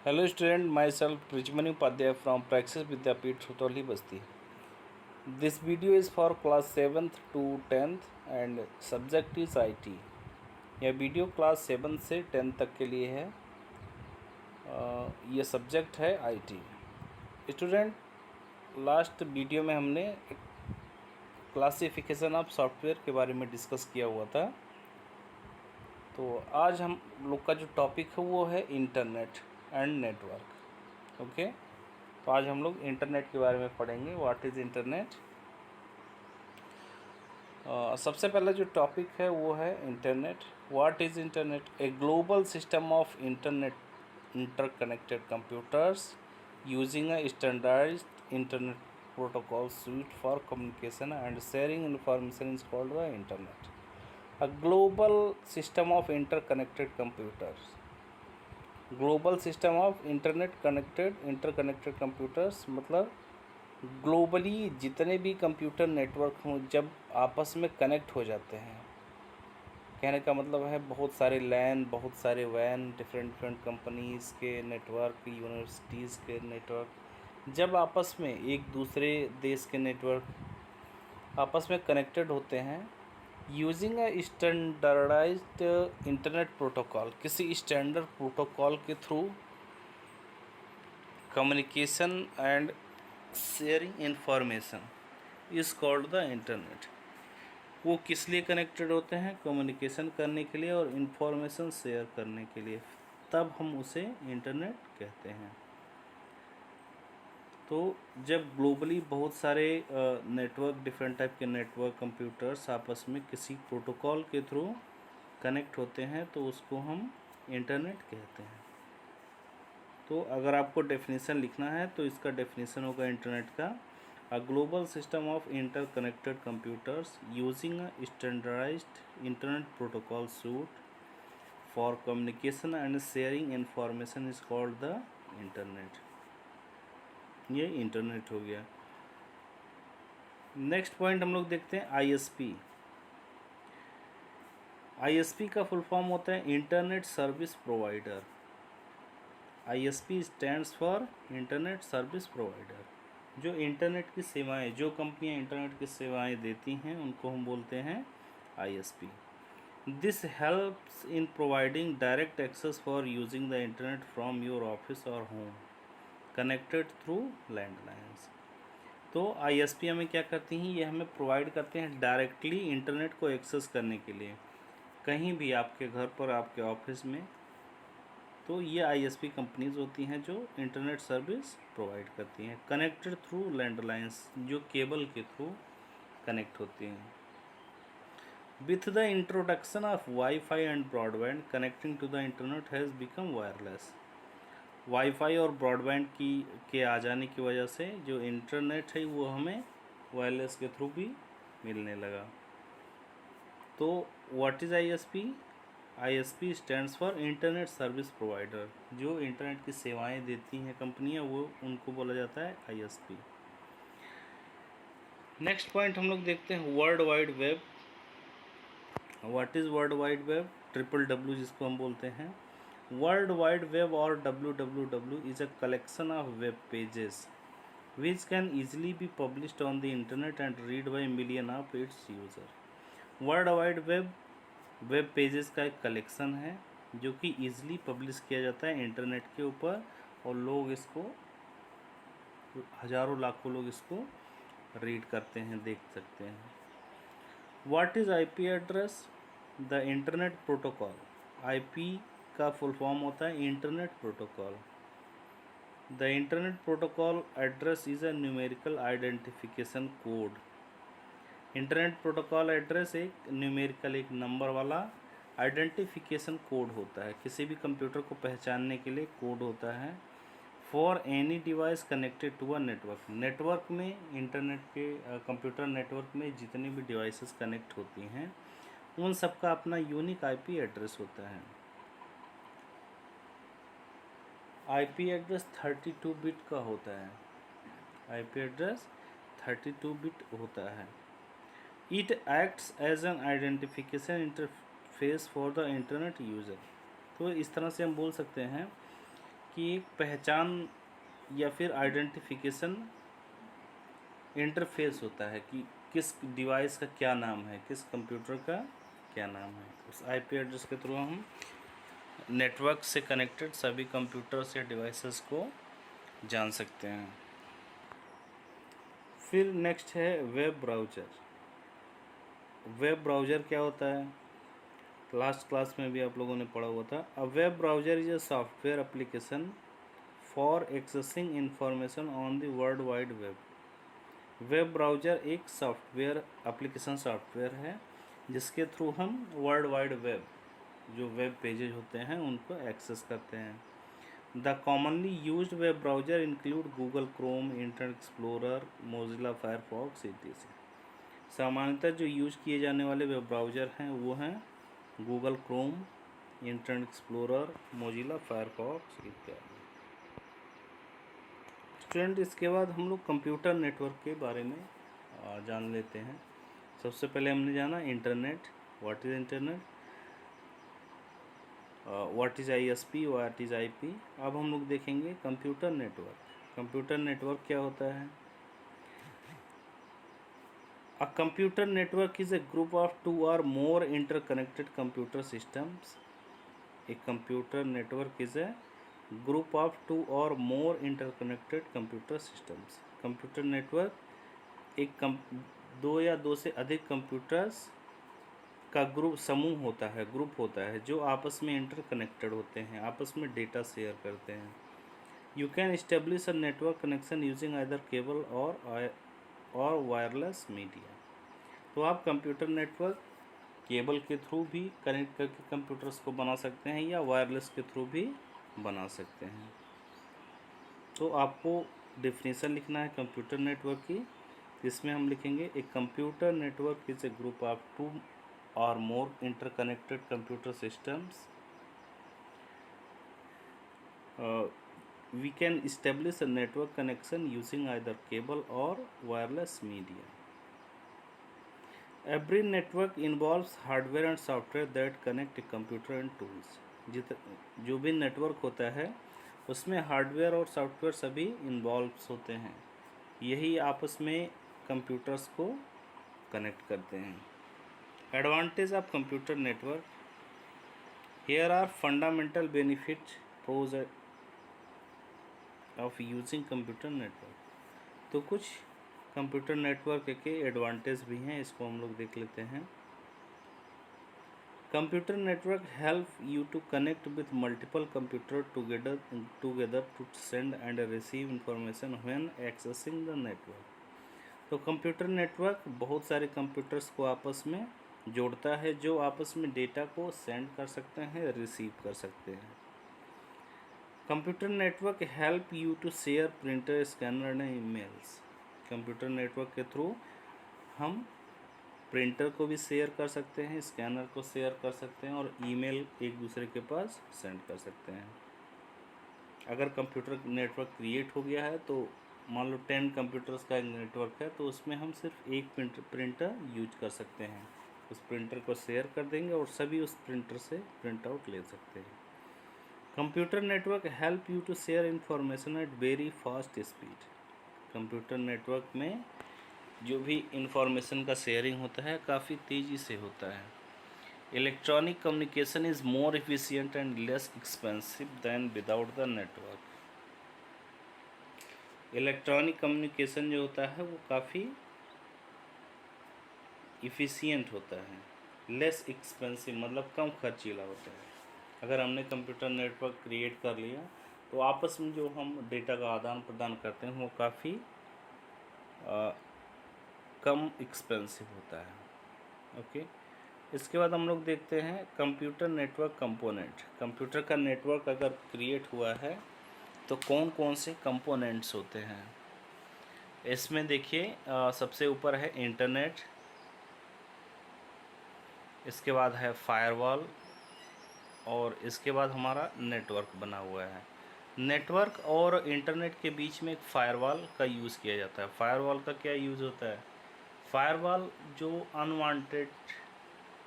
Hello student, myself Prijmani Upadhyay from Praxis Vidyapeeth, Sutoli Basti. This video is for class 7th to 10th and subject is IT. यह video class 7 से 10 तक के लिए है। यह subject है IT। Student, last video में हमने क्लासिफिकेशन ऑफ सॉफ्टवेयर के बारे में डिस्कस किया हुआ था। तो आज हम लोग का जो टॉपिक है वो है इंटरनेट एंड नेटवर्क। ओके, तो आज हम लोग इंटरनेट के बारे में पढ़ेंगे। What is internet. सबसे पहला जो टॉपिक है वो है internet. What is internet? A global system of interconnected computers using a standardised internet protocol suite for communication and sharing information is called the internet. A global system of interconnected computers. Global system of interconnected computers मतलब globally जितने भी computer network हों जब आपस में connect हो जाते हैं। कहने का मतलब है बहुत सारे लैन, बहुत सारे वैन, डिफरेंट कंपनीज़ के नेटवर्क, यूनिवर्सिटीज़ के नेटवर्क जब आपस में एक दूसरे देश के नेटवर्क आपस में कनेक्टेड होते हैं using a standardised internet protocol, किसी स्टैंडर्ड प्रोटोकॉल के through communication and sharing information is called the internet. वो किस लिए कनेक्टेड होते हैं? कम्युनिकेशन करने के लिए और इन्फॉर्मेशन शेयर करने के लिए, तब हम उसे इंटरनेट कहते हैं। तो जब ग्लोबली बहुत सारे नेटवर्क, डिफरेंट टाइप के नेटवर्क कंप्यूटर्स आपस में किसी प्रोटोकॉल के थ्रू कनेक्ट होते हैं तो उसको हम इंटरनेट कहते हैं। तो अगर आपको डेफिनेशन लिखना है तो इसका डेफिनेशन होगा इंटरनेट का, a global system of interconnected computers using a standardised internet protocol suite for communication and sharing information is called the internet. ये इंटरनेट हो गया। नेक्स्ट पॉइंट हम लोग देखते हैं आईएसपी। आईएसपी का फुल फॉर्म होता है internet service provider. ISP stands for internet service provider. जो इंटरनेट की सेवाएं, जो कंपनियां इंटरनेट की सेवाएं देती हैं उनको हम बोलते हैं ISP. This helps in providing direct access for using the internet from your office और होम कनेक्टेड थ्रू लैंडलाइंस। तो आईएसपी हमें क्या करती हैं? ये हमें प्रोवाइड करते हैं डायरेक्टली इंटरनेट को एक्सेस करने के लिए, कहीं भी, आपके घर पर, आपके ऑफिस में। तो ये आईएसपी कंपनीज होती हैं जो इंटरनेट सर्विस प्रोवाइड करती हैं कनेक्टेड थ्रू लैंडलाइंस, जो केबल के थ्रू कनेक्ट होती हैं। With the introduction of WiFi and broadband connecting to the internet has become wireless. WiFi और ब्रॉडबैंड के आ जाने की वजह से जो इंटरनेट है वो हमें वायरलेस के थ्रू भी मिलने लगा। तो what is ISP? ISP stands for internet service provider. जो इंटरनेट की सेवाएं देती हैं कंपनियां, वो उनको बोला जाता है आईएसपी। नेक्स्ट पॉइंट हम लोग देखते हैं world wide web. What is world wide web? WWW जिसको हम बोलते हैं। वर्ल्ड वाइड वेब और WWW is a collection of web pages which can easily be published on the internet and read by million of its user। World wide web pages का एक collection है जो कि ईजिली पब्लिश किया जाता है internet के ऊपर, और लोग इसको, हज़ारों लाखों लोग इसको रीड करते हैं, देख सकते हैं। What is IP address? The internet protocol. IP का फुल फॉर्म होता है internet protocol. The internet protocol address is a numerical identification code. Internet protocol address एक न्यूमेरिकल, एक नंबर वाला आइडेंटिफिकेशन कोड होता है। किसी भी कंप्यूटर को पहचानने के लिए कोड होता है। For any device connected to a network. Network में, इंटरनेट के कंप्यूटर नेटवर्क में जितनी भी डिवाइसेस कनेक्ट होती हैं उन सब का अपना यूनिक आईपी एड्रेस होता है। आईपी एड्रेस 32 बिट का होता है। आईपी एड्रेस 32 बिट होता है। It acts as an identification interface for the internet user. तो इस तरह से हम बोल सकते हैं कि एक पहचान या फिर आइडेंटिफिकेशन इंटरफेस होता है कि किस डिवाइस का क्या नाम है, किस कंप्यूटर का क्या नाम है। उस आईपी एड्रेस के थ्रू हम नेटवर्क से कनेक्टेड सभी कंप्यूटर्स या डिवाइसेस को जान सकते हैं। फिर नेक्स्ट है वेब ब्राउज़र। वेब ब्राउज़र क्या होता है, लास्ट क्लास में भी आप लोगों ने पढ़ा हुआ था। A web browser is a software application for accessing information on the world wide web. Web browser एक सॉफ्टवेयर एप्लीकेशन सॉफ्टवेयर है जिसके थ्रू हम वर्ल्ड वाइड वेब, जो वेब पेजेज होते हैं, उनको एक्सेस करते हैं। The commonly used web browser include Google Chrome, internet explorer, Mozilla Firefox इत्यादि। सामान्यतः जो यूज किए जाने वाले वेब ब्राउज़र हैं वो हैं Google Chrome, internet explorer, Mozilla Firefox इत्यादि। स्टूडेंट, इसके बाद हम लोग कंप्यूटर नेटवर्क के बारे में जान लेते हैं। सबसे पहले हमने जाना internet, what is internet, what is ISP, what is IP. अब हम लोग देखेंगे कंप्यूटर नेटवर्क। कंप्यूटर नेटवर्क क्या होता है। A computer network is a group of 2 or more interconnected computer systems. A computer network is a group of 2 or more interconnected computer systems. Computer network एक दो या दो से अधिक कंप्यूटर्स का ग्रुप, समूह होता है, ग्रुप होता है, जो आपस में इंटरकनेक्टेड होते हैं, आपस में डेटा शेयर करते हैं। You can establish a network connection using either cable और वायरलेस मीडिया। तो आप कंप्यूटर नेटवर्क केबल के थ्रू भी कनेक्ट करके कंप्यूटर्स को बना सकते हैं या वायरलेस के थ्रू भी बना सकते हैं। तो आपको डेफिनेशन लिखना है कंप्यूटर नेटवर्क की। इसमें हम लिखेंगे a computer network is a group of 2 or more interconnected computer systems. We can establish a network connection using either cable or wireless media. Every network involves hardware and software that connect a computer and tools. जो भी network होता है उसमें hardware और software सभी involve होते हैं, यही आपस में कंप्यूटर्स को कनेक्ट करते हैं। Advantage of computer network. Here are fundamental benefits, pros of using computer network. तो कुछ कंप्यूटर नेटवर्क के एडवांटेज भी हैं, इसको हम लोग देख लेते हैं। Computer network help you to connect with multiple computer together to send and receive information when accessing the network. तो कंप्यूटर नेटवर्क बहुत सारे कंप्यूटर्स को आपस में जोड़ता है, जो आपस में डेटा को सेंड कर सकते हैं, रिसीव कर सकते हैं। Computer network help you to share printer, scanner and emails. Computer network के थ्रू हम प्रिंटर को भी शेयर कर सकते हैं, स्कैनर को शेयर कर सकते हैं और ईमेल एक दूसरे के पास सेंड कर सकते हैं। अगर कंप्यूटर नेटवर्क क्रिएट हो गया है तो मान लो 10 कंप्यूटर्स का एक नेटवर्क है, तो उसमें हम सिर्फ एक प्रिंटर यूज कर सकते हैं। उस प्रिंटर को शेयर कर देंगे और सभी उस प्रिंटर से प्रिंट आउट ले सकते हैं। Computer network help you to share information at very fast speed. Computer network में जो भी इंफॉर्मेशन का शेयरिंग होता है काफ़ी तेज़ी से होता है। Electronic communication is more efficient and less expensive than without the network. Electronic communication जो होता है वो काफ़ी इफ़िशियंट होता है, लेस एक्सपेंसिव मतलब कम खर्चीला होता है। अगर हमने कंप्यूटर नेटवर्क क्रिएट कर लिया तो आपस में जो हम डेटा का आदान प्रदान करते हैं वो काफ़ी कम एक्सपेंसिव होता है। ओके, इसके बाद हम लोग देखते हैं कंप्यूटर नेटवर्क कंपोनेंट। कंप्यूटर का नेटवर्क अगर क्रिएट हुआ है तो कौन कौन से कंपोनेंट्स होते हैं। इसमें देखिए सबसे ऊपर है इंटरनेट, इसके बाद है फायरवॉल और इसके बाद हमारा नेटवर्क बना हुआ है। नेटवर्क और इंटरनेट के बीच में एक फायरवॉल का यूज़ किया जाता है। फायरवॉल का क्या यूज़ होता है, फायरवॉल जो अनवांटेड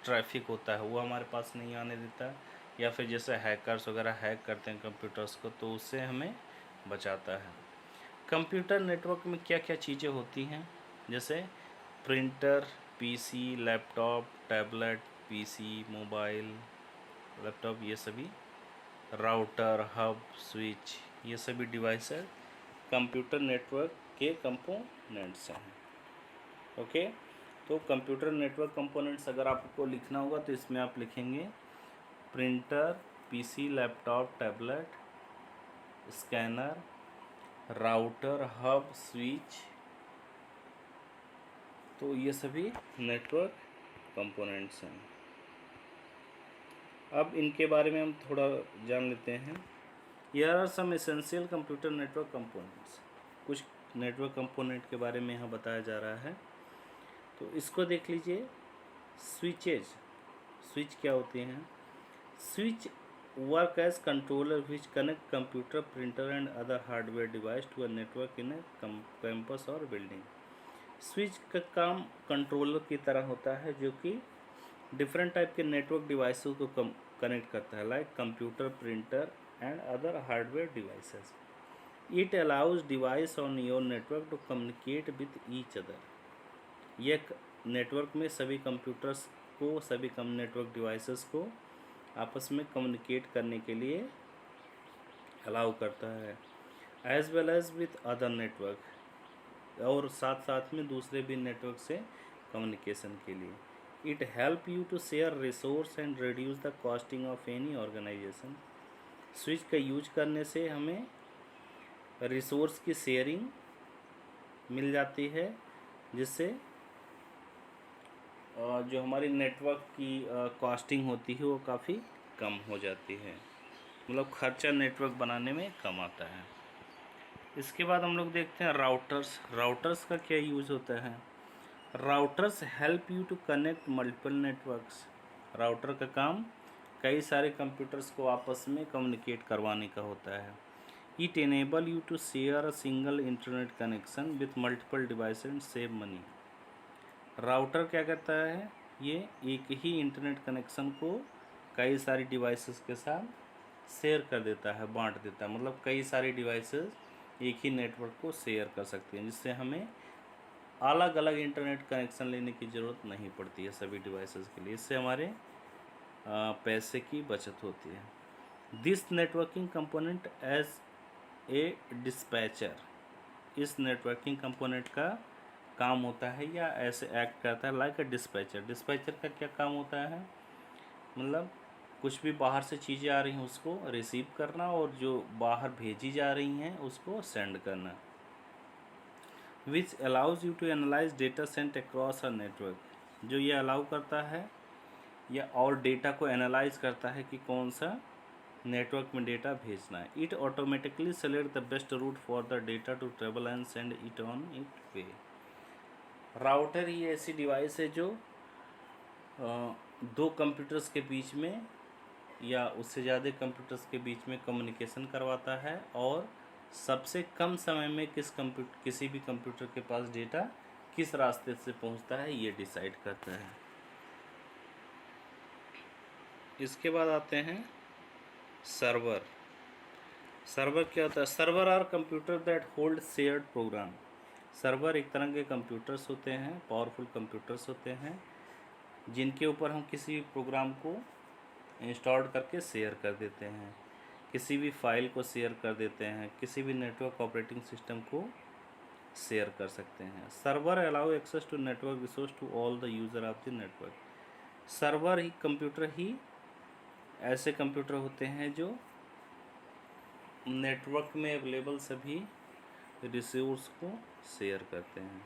ट्रैफिक होता है वो हमारे पास नहीं आने देता है। या फिर जैसे हैकर्स वगैरह हैक करते हैं कंप्यूटर्स को, तो उससे हमें बचाता है। कंप्यूटर नेटवर्क में क्या क्या चीज़ें होती हैं, जैसे printer, PC, laptop, tablet, PC, mobile, laptop, ये सभी, राउटर, हब, स्विच, ये सभी डिवाइसेस कंप्यूटर नेटवर्क के कंपोनेंट्स हैं। ओके, तो कंप्यूटर नेटवर्क कंपोनेंट्स अगर आपको लिखना होगा तो इसमें आप लिखेंगे printer, PC, laptop, tablet, scanner, router, hub, switch, तो ये सभी नेटवर्क कंपोनेंट्स हैं। अब इनके बारे में हम थोड़ा जान लेते हैं। Here are some essential computer network components. कुछ नेटवर्क कंपोनेंट के बारे में यहाँ बताया जा रहा है, तो इसको देख लीजिए। स्विचेज, स्विच क्या होते हैं? Switch work as controller which connect computer, printer and other hardware device to a network in a campus और बिल्डिंग। स्विच का काम कंट्रोलर की तरह होता है, जो कि डिफरेंट टाइप के नेटवर्क डिवाइसेस को कनेक्ट करता है, like computer, printer and other hardware devices. It allows device on your network to communicate with each other. यह नेटवर्क में सभी कंप्यूटर्स को, सभी नेटवर्क डिवाइसेस को आपस में कम्युनिकेट करने के लिए अलाउ करता है, as well as with other network, और साथ साथ में दूसरे भी नेटवर्क से कम्युनिकेशन के लिए। It help you to share resource and reduce the costing of any organisation. Switch का यूज करने से हमें रिसोर्स की शेयरिंग मिल जाती है, जिससे जो हमारी नेटवर्क की कॉस्टिंग होती है वो काफ़ी कम हो जाती है, मतलब खर्चा नेटवर्क बनाने में कम आता है। इसके बाद हम लोग देखते हैं राउटर्स। राउटर्स का क्या यूज़ होता है? Routers help you to connect multiple networks. Router का काम कई सारे कंप्यूटर्स को आपस में कम्युनिकेट करवाने का होता है। It enable you to share a single internet connection with multiple device and save money. Router क्या करता है? ये एक ही इंटरनेट कनेक्शन को कई सारी डिवाइसेस के साथ शेयर कर देता है, बांट देता है, मतलब कई सारी डिवाइसेस एक ही नेटवर्क को शेयर कर सकती हैं, जिससे हमें अलग अलग इंटरनेट कनेक्शन लेने की ज़रूरत नहीं पड़ती है सभी डिवाइसेस के लिए। इससे हमारे पैसे की बचत होती है। This networking component as a dispatcher. इस नेटवर्किंग कंपोनेंट का काम होता है या ऐसे एक्ट करता है लाइक अ डिस्पैचर। डिस्पैचर का क्या काम होता है? मतलब कुछ भी बाहर से चीज़ें आ रही हैं उसको रिसीव करना, और जो बाहर भेजी जा रही हैं उसको सेंड करना। Which allows you to analyse data sent across a network. जो ये अलाउ करता है या और डेटा को एनालाइज करता है कि कौन सा नेटवर्क में डेटा भेजना है। It automatically select the best route for the data to travel and send it on it way. Router ही ऐसी डिवाइस है जो दो कंप्यूटर्स के बीच में या उससे ज़्यादा कंप्यूटर्स के बीच में कम्युनिकेशन करवाता है, और सबसे कम समय में किसी भी कंप्यूटर के पास डेटा किस रास्ते से पहुंचता है ये डिसाइड करता है। इसके बाद आते हैं सर्वर। सर्वर क्या होता है? Server are computer that hold shared program. Server एक तरह के कंप्यूटर्स होते हैं, पावरफुल कंप्यूटर्स होते हैं, जिनके ऊपर हम किसी भी प्रोग्राम को इंस्टॉल करके शेयर कर देते हैं, किसी भी फाइल को शेयर कर देते हैं, किसी भी नेटवर्क ऑपरेटिंग सिस्टम को शेयर कर सकते हैं। Server allow access to network resource to all the user of the network. Server ही कंप्यूटर ही ऐसे कंप्यूटर होते हैं जो नेटवर्क में अवेलेबल सभी रिसोर्स को शेयर करते हैं।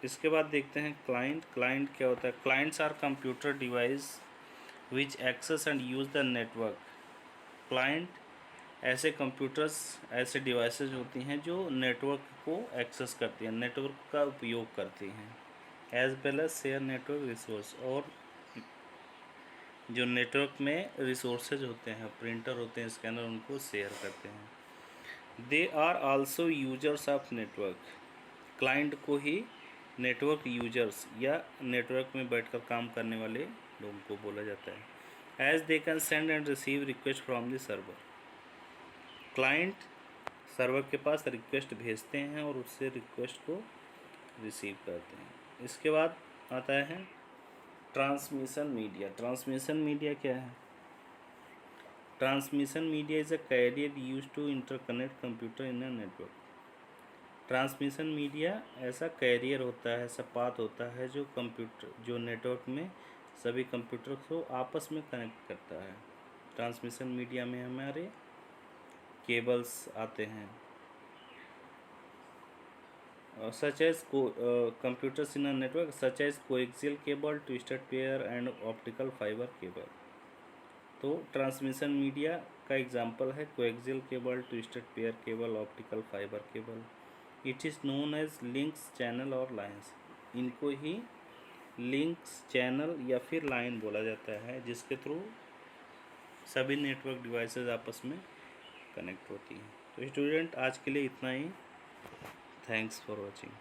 इसके बाद देखते हैं क्लाइंट। क्लाइंट क्या होता है? Clients are computer device which access and use the network. Client ऐसे कंप्यूटर्स, ऐसे डिवाइसेस होती हैं जो नेटवर्क को एक्सेस करती हैं, नेटवर्क का उपयोग करती हैं, as well as share network resource, और जो नेटवर्क में रिसोर्सेज होते हैं, प्रिंटर होते हैं, स्कैनर, उनको शेयर करते हैं। They are also users of network. Client को ही नेटवर्क यूजर्स या नेटवर्क में बैठकर काम करने वाले लोगों को बोला जाता है। As they can send and receive request from the server, client server के पास रिक्वेस्ट भेजते हैं और उससे रिक्वेस्ट को रिसीव करते हैं। इसके बाद आता है ट्रांसमिशन मीडिया। ट्रांसमिशन मीडिया क्या है? Transmission media is a carrier use to interconnect computer in a network. Transmission media ऐसा कैरियर होता है, ऐसा पाथ होता है जो नेटवर्क में सभी कंप्यूटर को आपस में कनेक्ट करता है। ट्रांसमिशन मीडिया में हमारे केबल्स आते हैं, such as computers in a network such as coaxial cable, twisted pair and optical fiber cable। तो ट्रांसमिशन मीडिया का एग्जांपल है coaxial cable, twisted pair cable, optical fibre cable. It is known as links, channel और lines. इनको ही links, channel या फिर line बोला जाता है, जिसके थ्रू सभी नेटवर्क डिवाइसेस आपस में कनेक्ट होती हैं। तो स्टूडेंट आज के लिए इतना ही। Thanks for watching.